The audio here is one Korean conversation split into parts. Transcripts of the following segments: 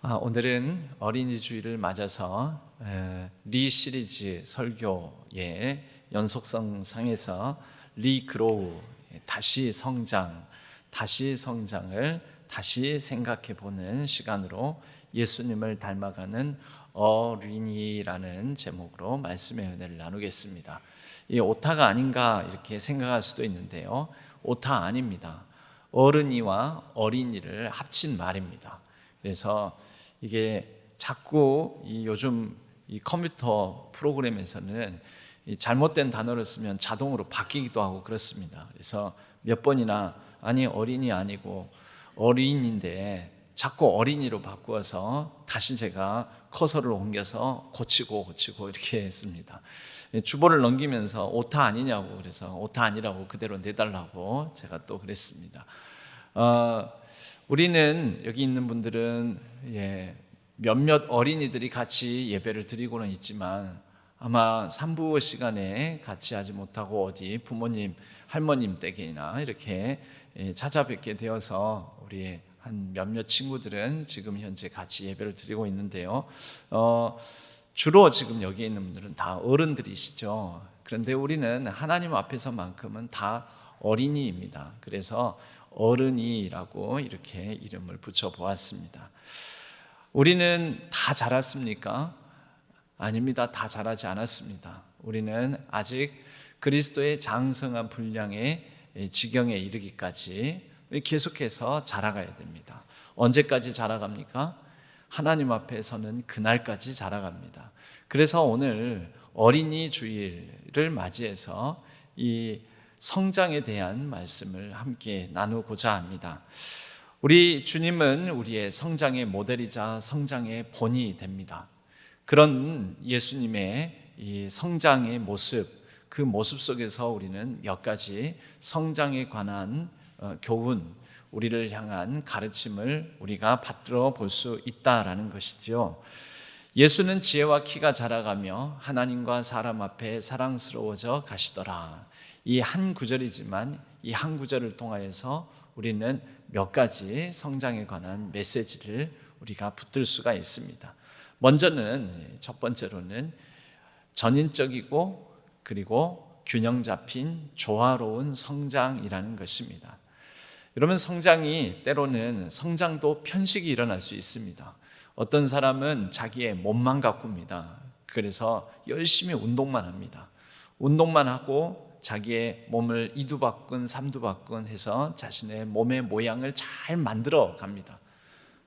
오늘은 어린이 주일을 맞아서 리 시리즈 설교의 연속성 상에서 리그로우, 다시 성장, 다시 성장을 다시 생각해 보는 시간으로 예수님을 닮아가는 어린이라는 제목으로 말씀의 은혜를 나누겠습니다. 이 오타가 아닌가 이렇게 생각할 수도 있는데요, 오타 아닙니다. 어른이와 어린이를 합친 말입니다. 그래서 이게 자꾸 요즘 이 컴퓨터 프로그램에서는 이 잘못된 단어를 쓰면 자동으로 바뀌기도 하고 그렇습니다. 그래서 몇 번이나 아니 어린이 아니고 어린인데 자꾸 어린이로 바꾸어서 다시 제가 커서를 옮겨서 고치고 이렇게 했습니다. 주보를 넘기면서 오타 아니냐고, 그래서 오타 아니라고 그대로 내달라고 제가 또 그랬습니다. 우리는 여기 있는 분들은 몇몇 어린이들이 같이 예배를 드리고는 있지만 아마 3부 시간에 같이 하지 못하고 어디 부모님, 할머님 댁이나 이렇게 찾아뵙게 되어서 우리 한 몇몇 친구들은 지금 현재 같이 예배를 드리고 있는데요. 주로 지금 여기 있는 분들은 다 어른들이시죠. 그런데 우리는 하나님 앞에서만큼은 다 어린이입니다. 그래서 어른이라고 이렇게 이름을 붙여보았습니다. 우리는 다 자랐습니까? 아닙니다. 다 자라지 않았습니다. 우리는 아직 그리스도의 장성한 분량의 지경에 이르기까지 계속해서 자라가야 됩니다. 언제까지 자라갑니까? 하나님 앞에서는 그날까지 자라갑니다. 그래서 오늘 어린이 주일을 맞이해서 이 성장에 대한 말씀을 함께 나누고자 합니다. 우리 주님은 우리의 성장의 모델이자 성장의 본이 됩니다. 그런 예수님의 이 성장의 모습, 그 모습 속에서 우리는 몇 가지 성장에 관한 교훈, 우리를 향한 가르침을 우리가 받들어 볼 수 있다라는 것이죠. 예수는 지혜와 키가 자라가며 하나님과 사람 앞에 사랑스러워져 가시더라. 이 한 구절이지만 이 한 구절을 통하여서 우리는 몇 가지 성장에 관한 메시지를 우리가 붙들 수가 있습니다. 먼저는 첫 번째로는 전인적이고 그리고 균형 잡힌 조화로운 성장이라는 것입니다. 여러분, 성장이 때로는 성장도 편식이 일어날 수 있습니다. 어떤 사람은 자기의 몸만 가꿉니다. 그래서 열심히 운동만 합니다. 운동만 하고 자기의 몸을 이두박근 삼두박근 해서 자신의 몸의 모양을 잘 만들어 갑니다.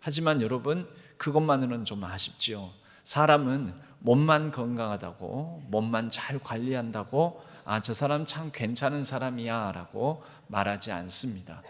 하지만 여러분, 그것만으로는 좀 아쉽지요. 사람은 몸만 건강하다고, 몸만 잘 관리한다고 저 사람 참 괜찮은 사람이야 라고 말하지 않습니다.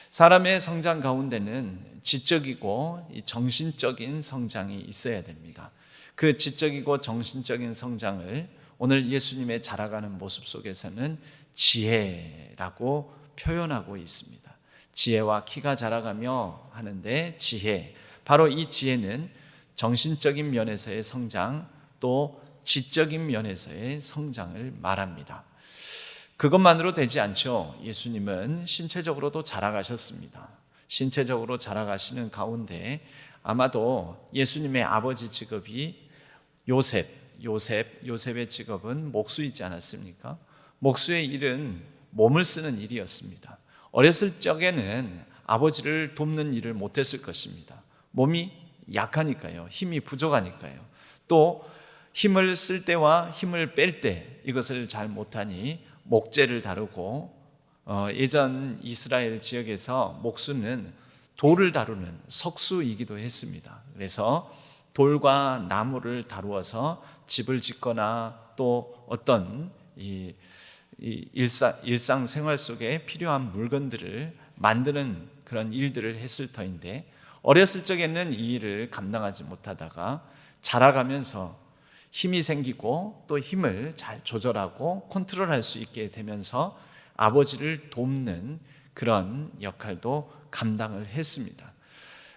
사람의 성장 가운데는 지적이고 정신적인 성장이 있어야 됩니다. 그 지적이고 정신적인 성장을 오늘 예수님의 자라가는 모습 속에서는 지혜라고 표현하고 있습니다. 지혜와 키가 자라가며 하는데 지혜, 바로 이 지혜는 정신적인 면에서의 성장, 또 지적인 면에서의 성장을 말합니다. 그것만으로 되지 않죠. 예수님은 신체적으로도 자라가셨습니다. 신체적으로 자라가시는 가운데 아마도 예수님의 아버지 직업이 요셉의 직업은 목수이지 않았습니까? 목수의 일은 몸을 쓰는 일이었습니다. 어렸을 적에는 아버지를 돕는 일을 못했을 것입니다. 몸이 약하니까요. 힘이 부족하니까요. 또 힘을 쓸 때와 힘을 뺄 때 이것을 잘 못하니 목재를 다루고 예전 이스라엘 지역에서 목수는 돌을 다루는 석수이기도 했습니다. 그래서 돌과 나무를 다루어서 집을 짓거나 또 어떤 일상생활 속에 필요한 물건들을 만드는 그런 일들을 했을 터인데, 어렸을 적에는 이 일을 감당하지 못하다가 자라가면서 힘이 생기고 또 힘을 잘 조절하고 컨트롤할 수 있게 되면서 아버지를 돕는 그런 역할도 감당을 했습니다.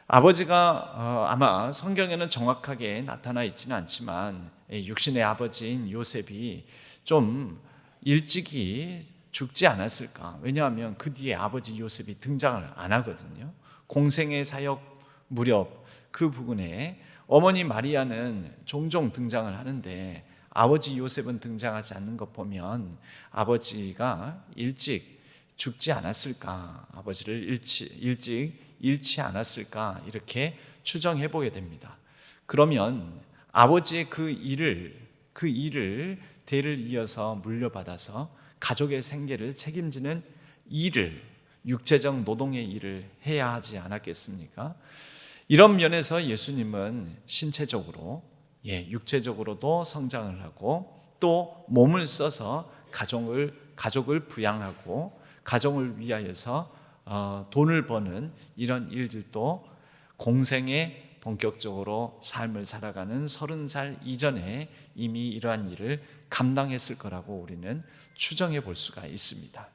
아버지가 아마 성경에는 정확하게 나타나 있지는 않지만 육신의 아버지인 요셉이 좀 일찍이 죽지 않았을까? 왜냐하면 그 뒤에 아버지 요셉이 등장을 안 하거든요. 공생의 사역 무렵 그 부근에 어머니 마리아는 종종 등장을 하는데 아버지 요셉은 등장하지 않는 것 보면 아버지가 일찍 죽지 않았을까, 아버지를 일찍 잃지 않았을까 이렇게 추정해 보게 됩니다. 그러면 아버지의 그 일을 대를 이어서 물려받아서 가족의 생계를 책임지는 일을, 육체적 노동의 일을 해야 하지 않았겠습니까? 이런 면에서 예수님은 신체적으로, 육체적으로도 성장을 하고 또 몸을 써서 가족을 부양하고 가정을 위하여서 돈을 버는 이런 일들도 공생에 본격적으로 삶을 살아가는 30살 이전에 이미 이러한 일을 감당했을 거라고 우리는 추정해 볼 수가 있습니다.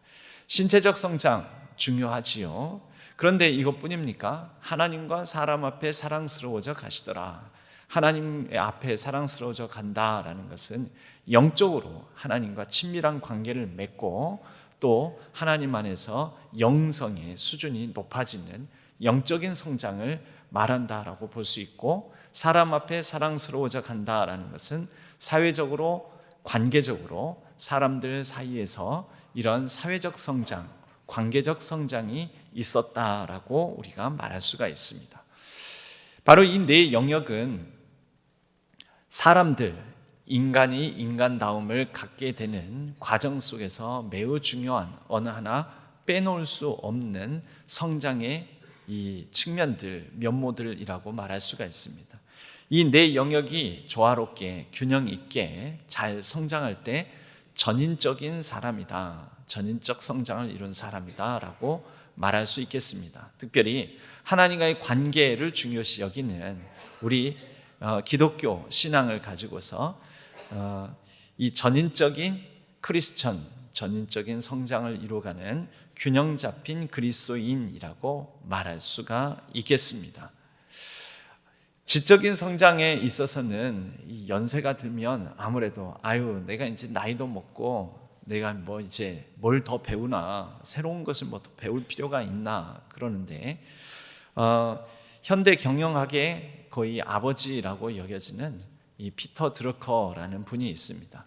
신체적 성장 중요하지요. 그런데 이것뿐입니까? 하나님과 사람 앞에 사랑스러워져 가시더라. 하나님 앞에 사랑스러워져 간다라는 것은 영적으로 하나님과 친밀한 관계를 맺고 또 하나님 안에서 영성의 수준이 높아지는 영적인 성장을 말한다라고 볼 수 있고, 사람 앞에 사랑스러워져 간다라는 것은 사회적으로, 관계적으로 사람들 사이에서 이런 사회적 성장, 관계적 성장이 있었다라고 우리가 말할 수가 있습니다. 바로 이 네 영역은 인간이 인간다움을 갖게 되는 과정 속에서 매우 중요한, 어느 하나 빼놓을 수 없는 성장의 이 측면들, 면모들이라고 말할 수가 있습니다. 이 네 영역이 조화롭게 균형 있게 잘 성장할 때 전인적인 사람이다, 전인적 성장을 이룬 사람이다 라고 말할 수 있겠습니다. 특별히 하나님과의 관계를 중요시 여기는 우리 기독교 신앙을 가지고서 이 전인적인 크리스천, 전인적인 성장을 이루어가는 균형 잡힌 그리스도인이라고 말할 수가 있겠습니다. 지적인 성장에 있어서는 이 연세가 들면 아무래도 내가 이제 나이도 먹고 내가 이제 뭘 더 배우나, 새로운 것을 더 배울 필요가 있나 그러는데, 현대 경영학의 거의 아버지라고 여겨지는 이 피터 드러커라는 분이 있습니다.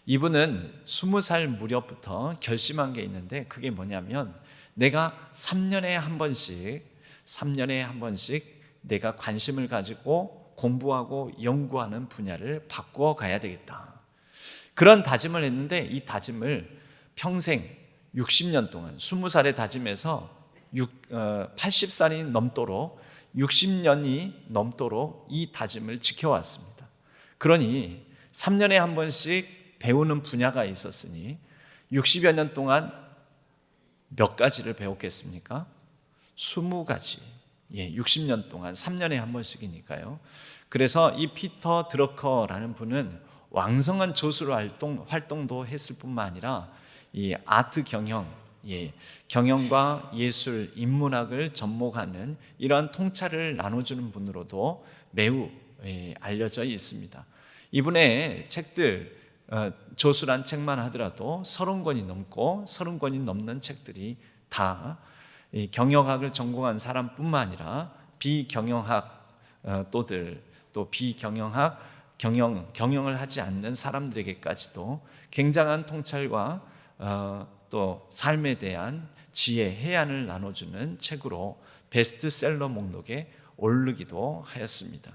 이분은 20살 무렵부터 결심한 게 있는데, 그게 뭐냐면 내가 3년에 한 번씩 내가 관심을 가지고 공부하고 연구하는 분야를 바꾸어 가야 되겠다. 그런 다짐을 했는데, 이 다짐을 평생 60년 동안 20살에 다짐해서 80살이 넘도록 60년이 넘도록 이 다짐을 지켜왔습니다. 그러니 3년에 한 번씩 배우는 분야가 있었으니 60여 년 동안 몇 가지를 배웠겠습니까? 20가지. 60년 동안 3년에 한 번씩이니까요. 그래서 이 피터 드러커라는 분은 왕성한 조술 활동도 했을 뿐만 아니라 이 아트 경영과 예술, 인문학을 접목하는 이러한 통찰을 나눠주는 분으로도 매우 알려져 있습니다. 이분의 책들, 조술한 책만 하더라도 30권이 넘고 30권이 넘는 책들이 다 경영학을 전공한 사람뿐만 아니라 비경영학도들, 또 경영을 하지 않는 사람들에게까지도 굉장한 통찰과 또 삶에 대한 지혜, 해안을 나눠주는 책으로 베스트셀러 목록에 오르기도 하였습니다.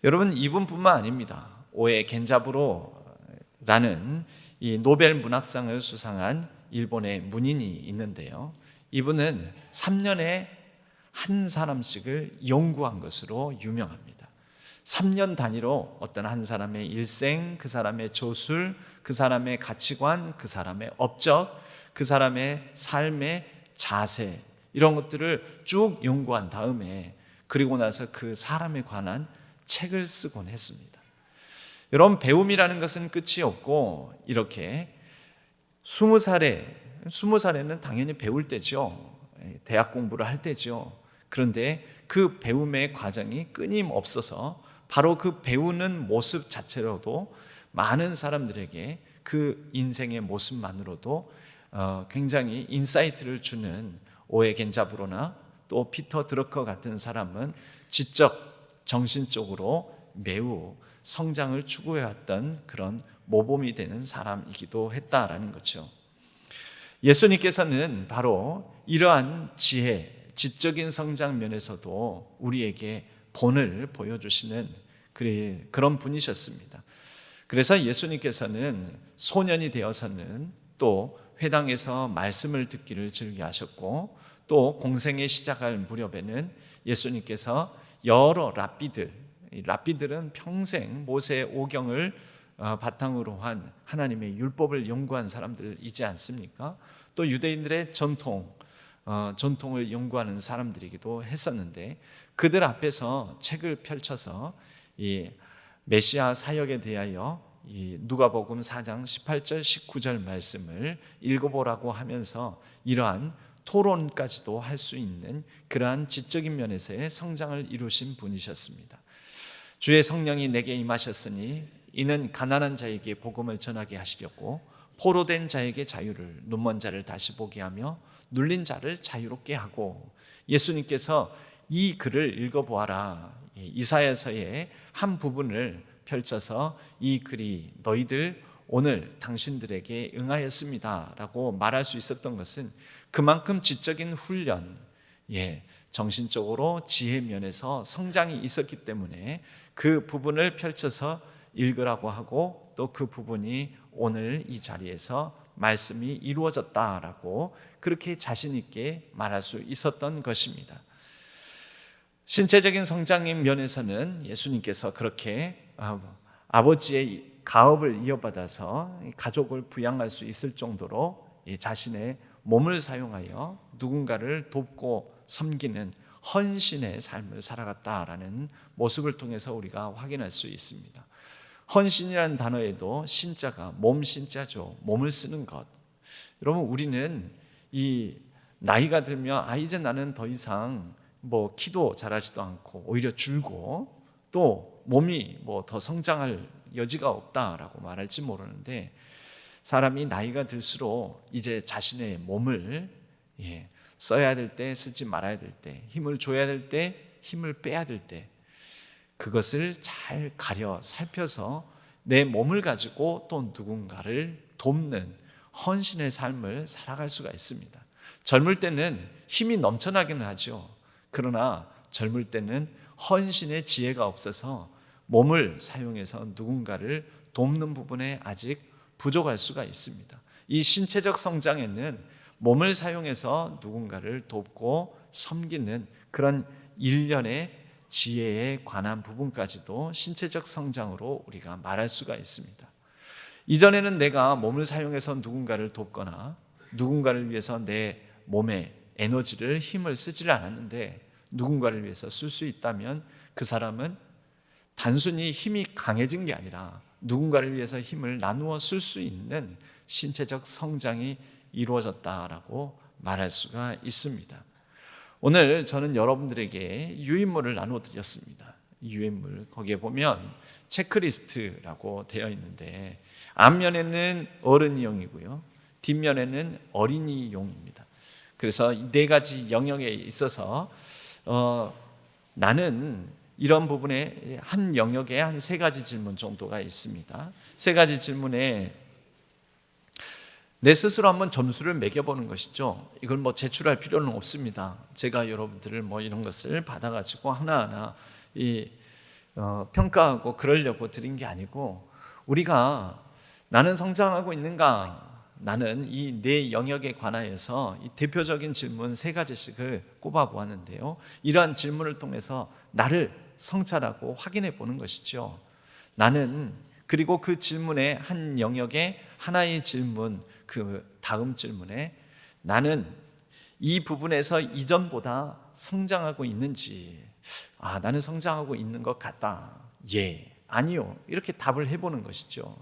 여러분, 이분뿐만 아닙니다. 오에 겐자부로라는 이 노벨 문학상을 수상한 일본의 문인이 있는데요. 이분은 3년에 한 사람씩을 연구한 것으로 유명합니다. 3년 단위로 어떤 한 사람의 일생, 그 사람의 조술, 그 사람의 가치관, 그 사람의 업적, 그 사람의 삶의 자세, 이런 것들을 쭉 연구한 다음에 그리고 나서 그 사람에 관한 책을 쓰곤 했습니다. 여러분, 배움이라는 것은 끝이 없고, 이렇게 20살에는 당연히 배울 때죠. 대학 공부를 할 때죠. 그런데 그 배움의 과정이 끊임없어서 바로 그 배우는 모습 자체로도 많은 사람들에게 그 인생의 모습만으로도 굉장히 인사이트를 주는 오에 겐자부로나 또 피터 드러커 같은 사람은 지적, 정신적으로 매우 성장을 추구해왔던 그런 모범이 되는 사람이기도 했다라는 거죠. 예수님께서는 바로 이러한 지혜, 지적인 성장 면에서도 우리에게 본을 보여주시는 그런 분이셨습니다. 그래서 예수님께서는 소년이 되어서는 또 회당에서 말씀을 듣기를 즐겨하셨고, 또 공생에 시작할 무렵에는 예수님께서 여러 랍비들은 평생 모세의 오경을 바탕으로 한 하나님의 율법을 연구한 사람들이지 않습니까? 또 유대인들의 전통을 연구하는 사람들이기도 했었는데, 그들 앞에서 책을 펼쳐서 이 메시아 사역에 대하여 이 누가복음 4장 18절 19절 말씀을 읽어보라고 하면서 이러한 토론까지도 할 수 있는 그러한 지적인 면에서의 성장을 이루신 분이셨습니다. 주의 성령이 내게 임하셨으니 이는 가난한 자에게 복음을 전하게 하시려고 포로된 자에게 자유를, 눈먼 자를 다시 보게 하며 눌린 자를 자유롭게 하고. 예수님께서 이 글을 읽어보아라, 이사야서의 한 부분을 펼쳐서 이 글이 너희들 오늘 당신들에게 응하였습니다 라고 말할 수 있었던 것은 그만큼 지적인 훈련, 정신적으로 지혜 면에서 성장이 있었기 때문에 그 부분을 펼쳐서 읽으라고 하고, 또 그 부분이 오늘 이 자리에서 말씀이 이루어졌다라고 그렇게 자신 있게 말할 수 있었던 것입니다. 신체적인 성장인 면에서는 예수님께서 그렇게 아버지의 가업을 이어받아서 가족을 부양할 수 있을 정도로 자신의 몸을 사용하여 누군가를 돕고 섬기는 헌신의 삶을 살아갔다라는 모습을 통해서 우리가 확인할 수 있습니다. 헌신이라는 단어에도 신자가 몸 신자죠. 몸을 쓰는 것. 여러분, 우리는 이 나이가 들면 이제 나는 더 이상 키도 자라지도 않고 오히려 줄고 또 몸이 더 성장할 여지가 없다라고 말할지 모르는데, 사람이 나이가 들수록 이제 자신의 몸을 써야 될 때 쓰지 말아야 될 때, 힘을 줘야 될 때 힘을 빼야 될 때, 그것을 잘 가려 살펴서 내 몸을 가지고 또 누군가를 돕는 헌신의 삶을 살아갈 수가 있습니다. 젊을 때는 힘이 넘쳐나기는 하죠. 그러나 젊을 때는 헌신의 지혜가 없어서 몸을 사용해서 누군가를 돕는 부분에 아직 부족할 수가 있습니다. 이 신체적 성장에는 몸을 사용해서 누군가를 돕고 섬기는 그런 일련의 지혜에 관한 부분까지도 신체적 성장으로 우리가 말할 수가 있습니다. 이전에는 내가 몸을 사용해서 누군가를 돕거나 누군가를 위해서 내 몸에 에너지를, 힘을 쓰지를 않았는데, 누군가를 위해서 쓸 수 있다면 그 사람은 단순히 힘이 강해진 게 아니라 누군가를 위해서 힘을 나누어 쓸 수 있는 신체적 성장이 이루어졌다라고 말할 수가 있습니다. 오늘 저는 여러분들에게 유인물을 나누어 드렸습니다. 유인물, 거기에 보면 체크리스트라고 되어 있는데, 앞면에는 어른이용이고요, 뒷면에는 어린이용입니다. 그래서 이 네 가지 영역에 있어서 나는 이런 부분에 한 영역에 한 세 가지 질문 정도가 있습니다. 세 가지 질문에 내 스스로 한번 점수를 매겨보는 것이죠. 이걸 제출할 필요는 없습니다. 제가 여러분들을 이런 것을 받아가지고 하나하나 평가하고 그러려고 드린 게 아니고, 우리가 나는 성장하고 있는가, 나는 이 네 영역에 관하여서 이 대표적인 질문 세 가지씩을 꼽아 보았는데요. 이러한 질문을 통해서 나를 성찰하고 확인해 보는 것이죠. 나는, 그리고 그 질문의 한 영역에 하나의 질문, 그 다음 질문에 나는 이 부분에서 이전보다 성장하고 있는지, 나는 성장하고 있는 것 같다, 아니요, 이렇게 답을 해보는 것이죠.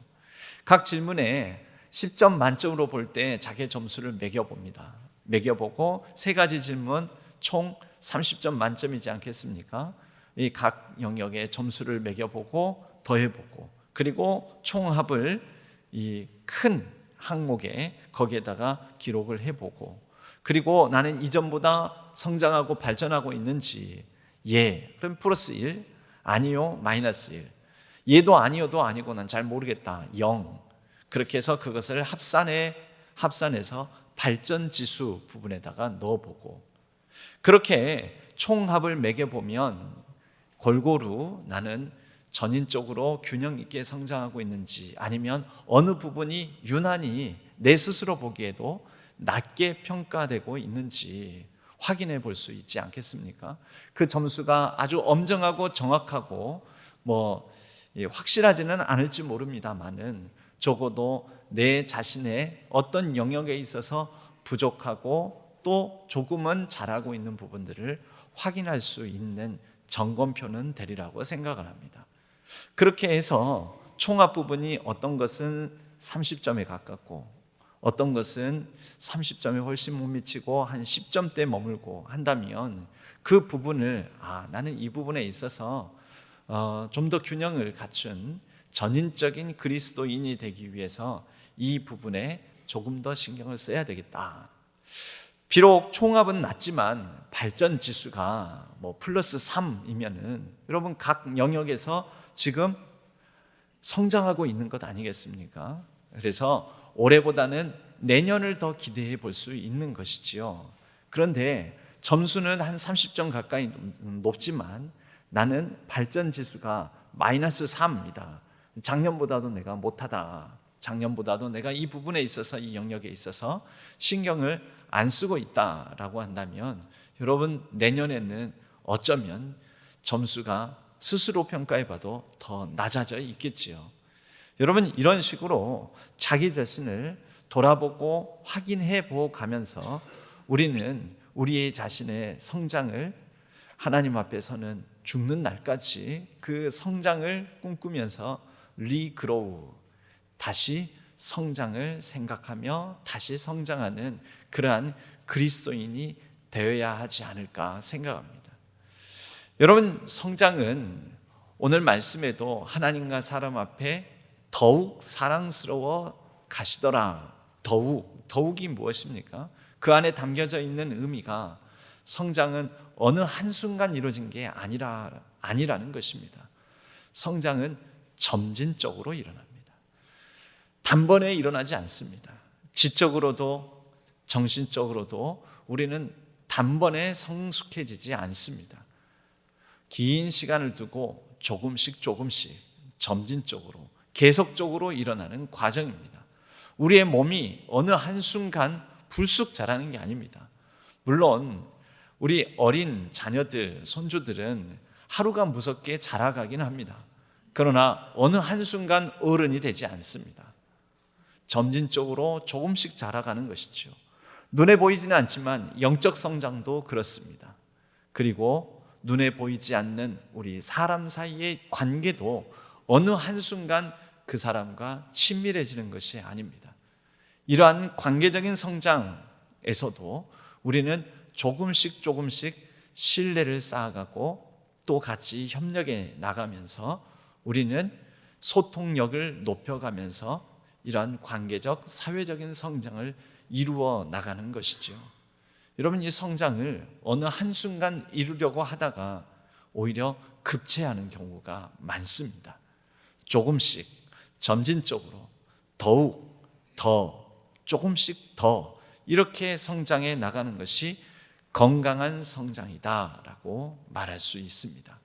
각 질문에 10점 만점으로 볼 때 자기의 점수를 매겨봅니다. 매겨보고 세 가지 질문 총 30점 만점이지 않겠습니까? 이 각 영역의 점수를 매겨보고 더해보고, 그리고 총합을 이 큰 항목에 거기에다가 기록을 해보고, 그리고 나는 이전보다 성장하고 발전하고 있는지, 예, 그럼 플러스 1, 아니요, 마이너스 1. 얘도 아니어도 아니고 난 잘 모르겠다, 0. 그렇게 해서 그것을 합산해서 발전 지수 부분에다가 넣어보고, 그렇게 총합을 매겨보면 골고루 나는 전인적으로 균형 있게 성장하고 있는지, 아니면 어느 부분이 유난히 내 스스로 보기에도 낮게 평가되고 있는지 확인해 볼 수 있지 않겠습니까? 그 점수가 아주 엄정하고 정확하고 확실하지는 않을지 모릅니다만은 적어도 내 자신의 어떤 영역에 있어서 부족하고 또 조금은 잘하고 있는 부분들을 확인할 수 있는 점검표는 되리라고 생각을 합니다. 그렇게 해서 총합 부분이 어떤 것은 30점에 가깝고 어떤 것은 30점에 훨씬 못 미치고 한 10점대 머물고 한다면 그 부분을 나는 이 부분에 있어서 좀 더 균형을 갖춘 전인적인 그리스도인이 되기 위해서 이 부분에 조금 더 신경을 써야 되겠다. 비록 총합은 낮지만 발전 지수가 플러스 3이면은 여러분 각 영역에서 지금 성장하고 있는 것 아니겠습니까? 그래서 올해보다는 내년을 더 기대해 볼 수 있는 것이지요. 그런데 점수는 한 30점 가까이 높지만 나는 발전 지수가 마이너스 3입니다. 작년보다도 내가 못하다. 작년보다도 내가 이 부분에 있어서, 이 영역에 있어서 신경을 안 쓰고 있다라고 한다면 여러분 내년에는 어쩌면 점수가 스스로 평가해봐도 더 낮아져 있겠지요. 여러분 이런 식으로 자기 자신을 돌아보고 확인해 보고 가면서 우리는 우리의 자신의 성장을 하나님 앞에서는 죽는 날까지 그 성장을 꿈꾸면서 리그로우, 다시 성장을 생각하며 다시 성장하는 그러한 그리스도인이 되어야 하지 않을까 생각합니다. 여러분 성장은 오늘 말씀에도 하나님과 사람 앞에 더욱 사랑스러워 가시더라. 더욱이 무엇입니까? 그 안에 담겨져 있는 의미가 성장은 어느 한순간 이루어진 게 아니라는 것입니다. 성장은 점진적으로 일어납니다. 단번에 일어나지 않습니다. 지적으로도 정신적으로도 우리는 단번에 성숙해지지 않습니다. 긴 시간을 두고 조금씩 점진적으로 계속적으로 일어나는 과정입니다. 우리의 몸이 어느 한순간 불쑥 자라는 게 아닙니다. 물론 우리 어린 자녀들, 손주들은 하루가 무섭게 자라가긴 합니다. 그러나 어느 한순간 어른이 되지 않습니다. 점진적으로 조금씩 자라가는 것이죠. 눈에 보이지는 않지만 영적 성장도 그렇습니다. 그리고 눈에 보이지 않는 우리 사람 사이의 관계도 어느 한순간 그 사람과 친밀해지는 것이 아닙니다. 이러한 관계적인 성장에서도 우리는 조금씩 신뢰를 쌓아가고 또 같이 협력해 나가면서 우리는 소통력을 높여가면서 이러한 관계적, 사회적인 성장을 이루어 나가는 것이죠. 여러분 이 성장을 어느 한순간 이루려고 하다가 오히려 급체하는 경우가 많습니다. 조금씩 점진적으로 더욱 더 조금씩 더 이렇게 성장해 나가는 것이 건강한 성장이다라고 말할 수 있습니다.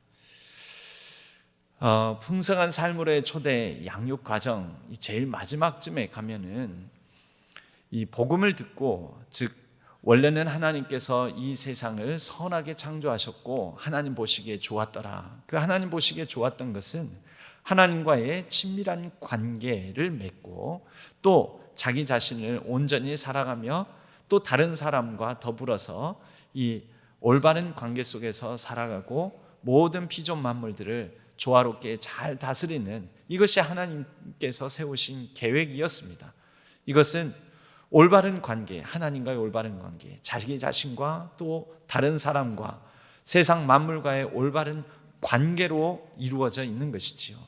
풍성한 삶으로의 초대 양육 과정 제일 마지막쯤에 가면은 이 복음을 듣고, 즉 원래는 하나님께서 이 세상을 선하게 창조하셨고 하나님 보시기에 좋았더라. 그 하나님 보시기에 좋았던 것은 하나님과의 친밀한 관계를 맺고 또 자기 자신을 온전히 살아가며 또 다른 사람과 더불어서 이 올바른 관계 속에서 살아가고 모든 피조물 만물들을 조화롭게 잘 다스리는, 이것이 하나님께서 세우신 계획이었습니다. 이것은 올바른 관계, 하나님과의 올바른 관계, 자기 자신과 또 다른 사람과 세상 만물과의 올바른 관계로 이루어져 있는 것이지요.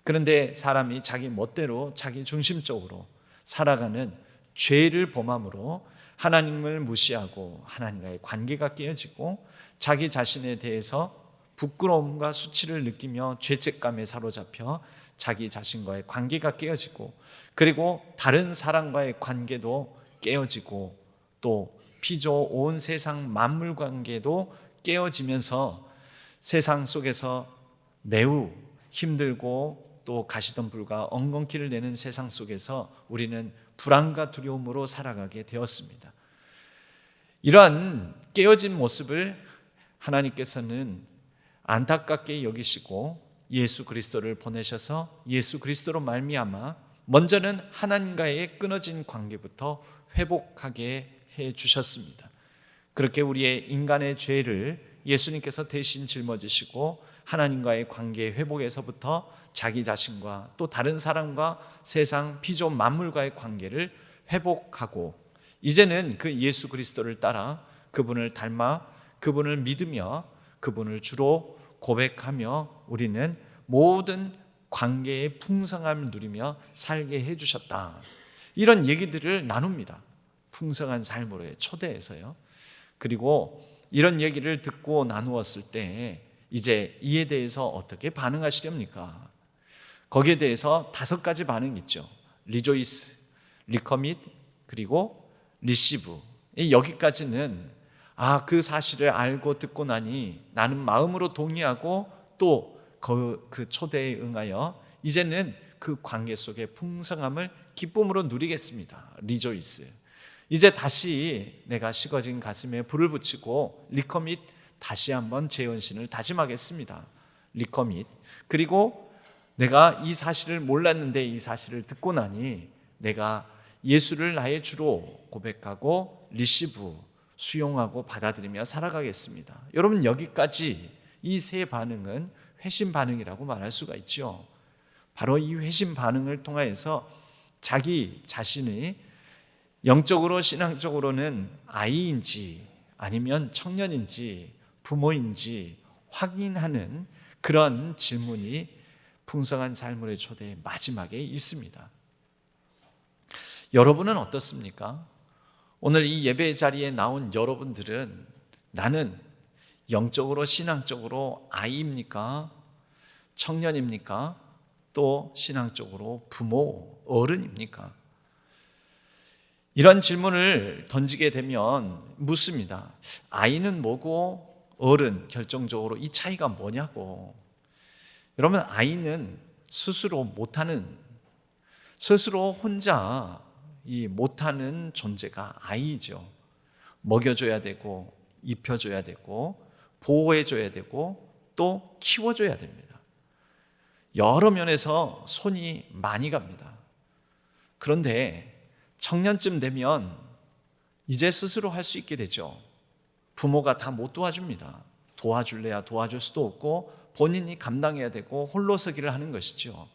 그런데 사람이 자기 멋대로 자기 중심적으로 살아가는 죄를 범함으로 하나님을 무시하고 하나님과의 관계가 깨어지고 자기 자신에 대해서 부끄러움과 수치를 느끼며 죄책감에 사로잡혀 자기 자신과의 관계가 깨어지고 그리고 다른 사람과의 관계도 깨어지고 또 피조 온 세상 만물 관계도 깨어지면서 세상 속에서 매우 힘들고 또 가시덤불과 엉겅퀴를 내는 세상 속에서 우리는 불안과 두려움으로 살아가게 되었습니다. 이러한 깨어진 모습을 하나님께서는 안타깝게 여기시고 예수 그리스도를 보내셔서 예수 그리스도로 말미암아 먼저는 하나님과의 끊어진 관계부터 회복하게 해 주셨습니다. 그렇게 우리의 인간의 죄를 예수님께서 대신 짊어지시고 하나님과의 관계 회복에서부터 자기 자신과 또 다른 사람과 세상 피조 만물과의 관계를 회복하고 이제는 그 예수 그리스도를 따라 그분을 닮아 그분을 믿으며 그분을 주로 고백하며 우리는 모든 관계의 풍성함을 누리며 살게 해주셨다. 이런 얘기들을 나눕니다. 풍성한 삶으로의 초대에서요. 그리고 이런 얘기를 듣고 나누었을 때 이제 이에 대해서 어떻게 반응하시렵니까? 거기에 대해서 5가지 반응이 있죠. 리조이스, 리커밋, 그리고 리시브. 여기까지는 그 사실을 알고 듣고 나니 나는 마음으로 동의하고 또 그 초대에 응하여 이제는 그 관계 속의 풍성함을 기쁨으로 누리겠습니다. 리조이스. 이제 다시 내가 식어진 가슴에 불을 붙이고 리커밋, 다시 한번 제 헌신을 다짐하겠습니다. 리커밋. 그리고 내가 이 사실을 몰랐는데 이 사실을 듣고 나니 내가 예수를 나의 주로 고백하고 리시브, 수용하고 받아들이며 살아가겠습니다. 여러분, 여기까지 이 세 반응은 회심 반응이라고 말할 수가 있죠. 바로 이 회심 반응을 통해서 자기 자신이 영적으로 신앙적으로는 아이인지 아니면 청년인지 부모인지 확인하는 그런 질문이 풍성한 삶의 초대의 마지막에 있습니다. 여러분은 어떻습니까? 오늘 이 예배 자리에 나온 여러분들은 나는 영적으로 신앙적으로 아이입니까? 청년입니까? 또 신앙적으로 부모, 어른입니까? 이런 질문을 던지게 되면 묻습니다. 아이는 뭐고 어른 결정적으로 이 차이가 뭐냐고. 여러분, 아이는 스스로 못하는, 스스로 혼자 못하는 존재가 아이죠. 먹여줘야 되고 입혀줘야 되고 보호해줘야 되고 또 키워줘야 됩니다. 여러 면에서 손이 많이 갑니다. 그런데 청년쯤 되면 이제 스스로 할 수 있게 되죠. 부모가 다 못 도와줍니다. 도와줄래야 도와줄 수도 없고 본인이 감당해야 되고 홀로서기를 하는 것이죠.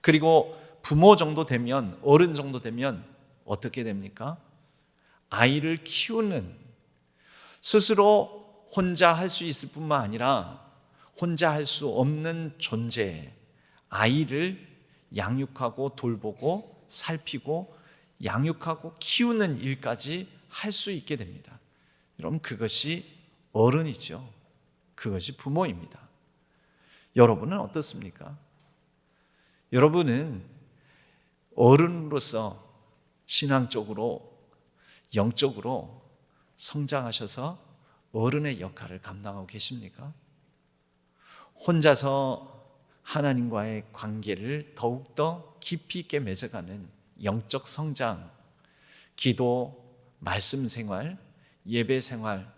그리고 부모 정도 되면, 어른 정도 되면 어떻게 됩니까? 아이를 키우는, 스스로 혼자 할 수 있을 뿐만 아니라 혼자 할 수 없는 존재, 아이를 양육하고 돌보고 살피고 양육하고 키우는 일까지 할 수 있게 됩니다. 여러분, 그것이 어른이죠. 그것이 부모입니다. 여러분은 어떻습니까? 여러분은 어른으로서 신앙적으로, 영적으로 성장하셔서 어른의 역할을 감당하고 계십니까? 혼자서 하나님과의 관계를 더욱더 깊이 있게 맺어가는 영적 성장, 기도, 말씀 생활, 예배 생활,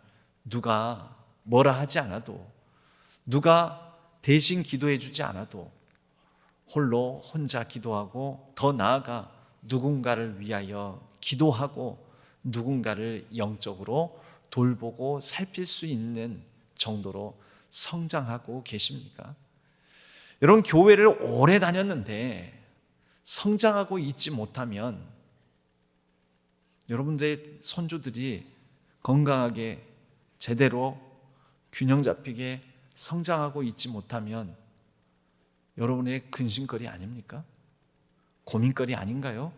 누가 뭐라 하지 않아도, 누가 대신 기도해 주지 않아도 홀로 혼자 기도하고 더 나아가 누군가를 위하여 기도하고 누군가를 영적으로 돌보고 살필 수 있는 정도로 성장하고 계십니까? 여러분, 교회를 오래 다녔는데 성장하고 있지 못하면 여러분들의 손주들이 건강하게 제대로 균형 잡히게 성장하고 있지 못하면 여러분의 근심거리 아닙니까? 고민거리 아닌가요?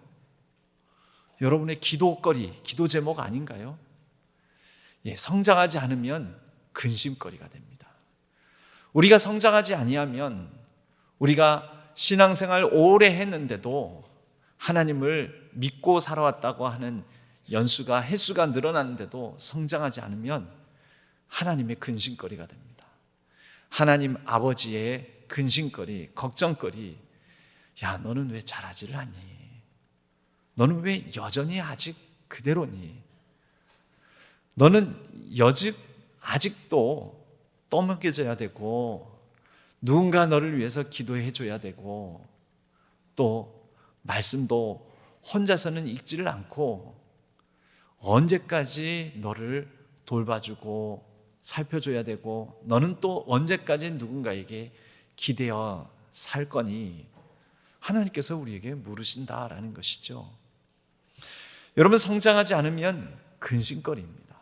여러분의 기도거리, 기도 제목 아닌가요? 예, 성장하지 않으면 근심거리가 됩니다. 우리가 성장하지 아니하면 우리가 신앙생활 오래 했는데도 하나님을 믿고 살아왔다고 하는 연수가 횟수가 늘어났는데도 성장하지 않으면 하나님의 근심거리가 됩니다. 하나님 아버지의 근심거리, 걱정거리. 야, 너는 왜 잘하지를 않니? 너는 왜 여전히 아직 그대로니? 너는 아직도 떠먹여져야 되고 누군가 너를 위해서 기도해 줘야 되고 또 말씀도 혼자서는 읽지를 않고 언제까지 너를 돌봐주고 살펴줘야 되고 너는 또 언제까지 누군가에게 기대어 살 거니? 하나님께서 우리에게 물으신다라는 것이죠. 여러분, 성장하지 않으면 근심거리입니다.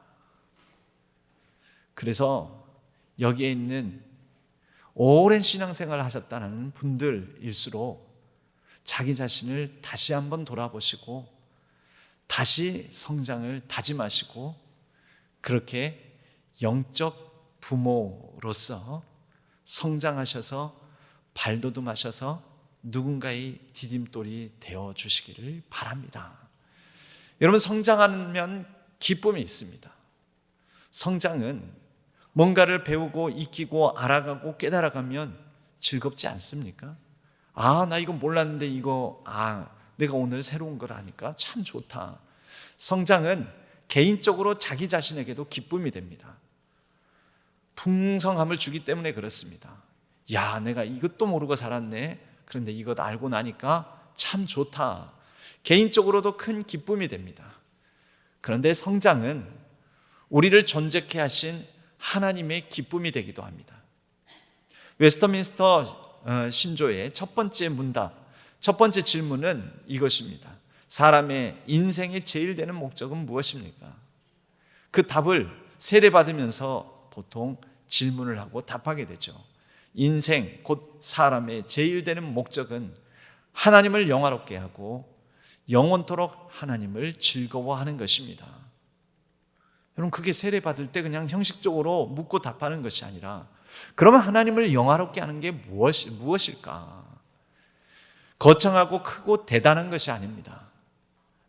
그래서 여기에 있는 오랜 신앙생활을 하셨다는 분들일수록 자기 자신을 다시 한번 돌아보시고 다시 성장을 다짐하시고 그렇게 영적 부모로서 성장하셔서 발돋움하셔서 누군가의 디딤돌이 되어 주시기를 바랍니다. 여러분, 성장하면 기쁨이 있습니다. 성장은 뭔가를 배우고 익히고 알아가고 깨달아가면 즐겁지 않습니까? 나 이거 몰랐는데 내가 오늘 새로운 걸 아니까 참 좋다. 성장은 개인적으로 자기 자신에게도 기쁨이 됩니다. 풍성함을 주기 때문에 그렇습니다. 야, 내가 이것도 모르고 살았네. 그런데 이것 알고 나니까 참 좋다. 개인적으로도 큰 기쁨이 됩니다. 그런데 성장은 우리를 존재케 하신 하나님의 기쁨이 되기도 합니다. 웨스터민스터 신조의 첫 번째 문답, 첫 번째 질문은 이것입니다. 사람의 인생의 제일 되는 목적은 무엇입니까? 그 답을 세례받으면서 보통 질문을 하고 답하게 되죠. 인생 곧 사람의 제일 되는 목적은 하나님을 영화롭게 하고 영원토록 하나님을 즐거워하는 것입니다. 여러분, 그게 세례받을 때 그냥 형식적으로 묻고 답하는 것이 아니라 그러면 하나님을 영화롭게 하는 게 무엇일까? 거창하고 크고 대단한 것이 아닙니다.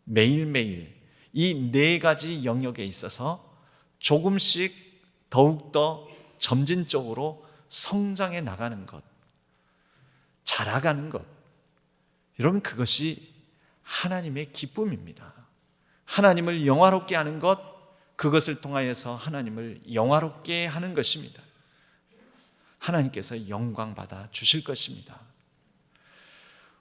매일매일 이 네 가지 영역에 있어서 조금씩 더욱더 점진적으로 성장해 나가는 것, 자라가는 것. 여러분, 그것이 하나님의 기쁨입니다. 하나님을 영화롭게 하는 것, 그것을 통하여서 하나님을 영화롭게 하는 것입니다. 하나님께서 영광 받아 주실 것입니다.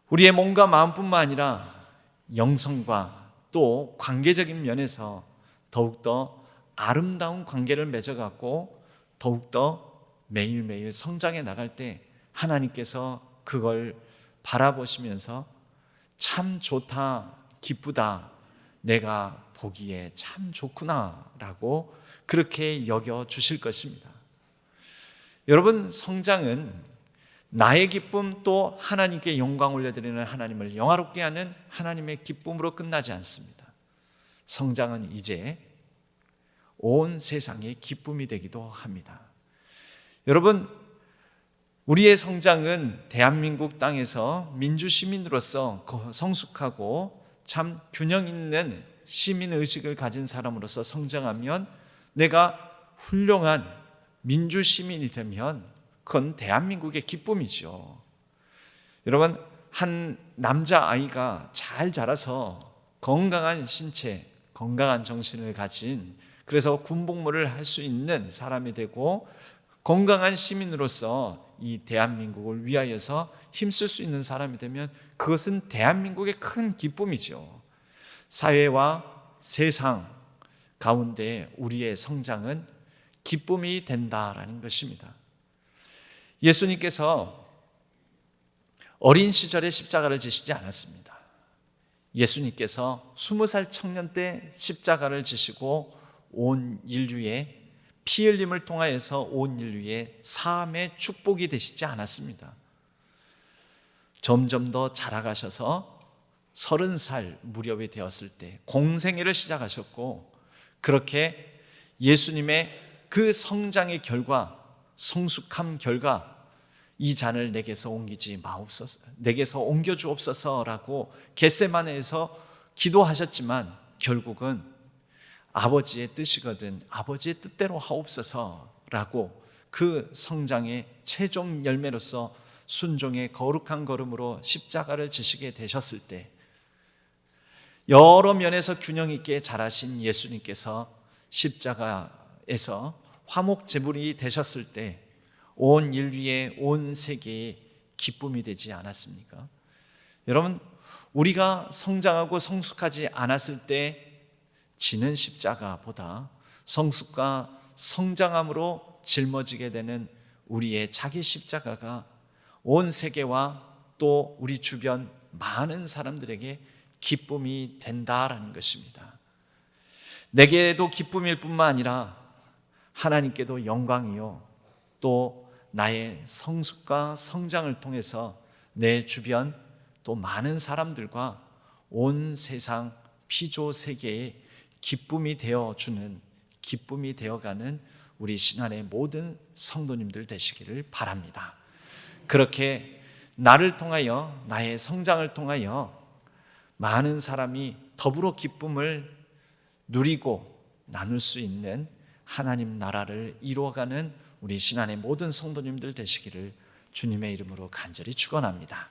우리의 몸과 마음뿐만 아니라 영성과 또 관계적인 면에서 더욱더 아름다운 관계를 맺어갖고 더욱더 매일매일 성장해 나갈 때 하나님께서 그걸 바라보시면서 참 좋다, 기쁘다, 내가 보기에 참 좋구나 라고 그렇게 여겨 주실 것입니다. 여러분, 성장은 나의 기쁨 또 하나님께 영광 올려드리는 하나님을 영화롭게 하는 하나님의 기쁨으로 끝나지 않습니다. 성장은 이제 온 세상의 기쁨이 되기도 합니다. 여러분, 우리의 성장은 대한민국 땅에서 민주시민으로서 성숙하고 참 균형 있는 시민의식을 가진 사람으로서 성장하면 내가 훌륭한 민주시민이 되면 그건 대한민국의 기쁨이죠. 여러분, 한 남자아이가 잘 자라서 건강한 신체, 건강한 정신을 가진, 그래서 군복무를 할 수 있는 사람이 되고 건강한 시민으로서 이 대한민국을 위하여서 힘쓸 수 있는 사람이 되면 그것은 대한민국의 큰 기쁨이죠. 사회와 세상 가운데 우리의 성장은 기쁨이 된다라는 것입니다. 예수님께서 어린 시절에 십자가를 지시지 않았습니다. 예수님께서 20살 청년 때 십자가를 지시고 온 인류의 피 흘림을 통하여서 온 인류의 사함의 축복이 되시지 않았습니다. 점점 더 자라가셔서 30살 무렵이 되었을 때 공생애를 시작하셨고, 그렇게 예수님의 그 성장의 결과, 성숙함 결과 이 잔을 내게서 옮기지 마옵소서, 내게서 옮겨 주옵소서라고 겟세마네에서 기도하셨지만 결국은 아버지의 뜻이거든 아버지의 뜻대로 하옵소서라고 그 성장의 최종 열매로서 순종의 거룩한 걸음으로 십자가를 지시게 되셨을 때, 여러 면에서 균형 있게 자라신 예수님께서 십자가에서 화목 제물이 되셨을 때 온 인류의, 온 세계의 기쁨이 되지 않았습니까? 여러분, 우리가 성장하고 성숙하지 않았을 때 지는 십자가보다 성숙과 성장함으로 짊어지게 되는 우리의 자기 십자가가 온 세계와 또 우리 주변 많은 사람들에게 기쁨이 된다라는 것입니다. 내게도 기쁨일 뿐만 아니라 하나님께도 영광이요, 또 나의 성숙과 성장을 통해서 내 주변 또 많은 사람들과 온 세상 피조 세계에 기쁨이 되어주는, 기쁨이 되어가는 우리 신안의 모든 성도님들 되시기를 바랍니다. 그렇게 나를 통하여, 나의 성장을 통하여 많은 사람이 더불어 기쁨을 누리고 나눌 수 있는 하나님 나라를 이루어가는 우리 신안의 모든 성도님들 되시기를 주님의 이름으로 간절히 축원합니다.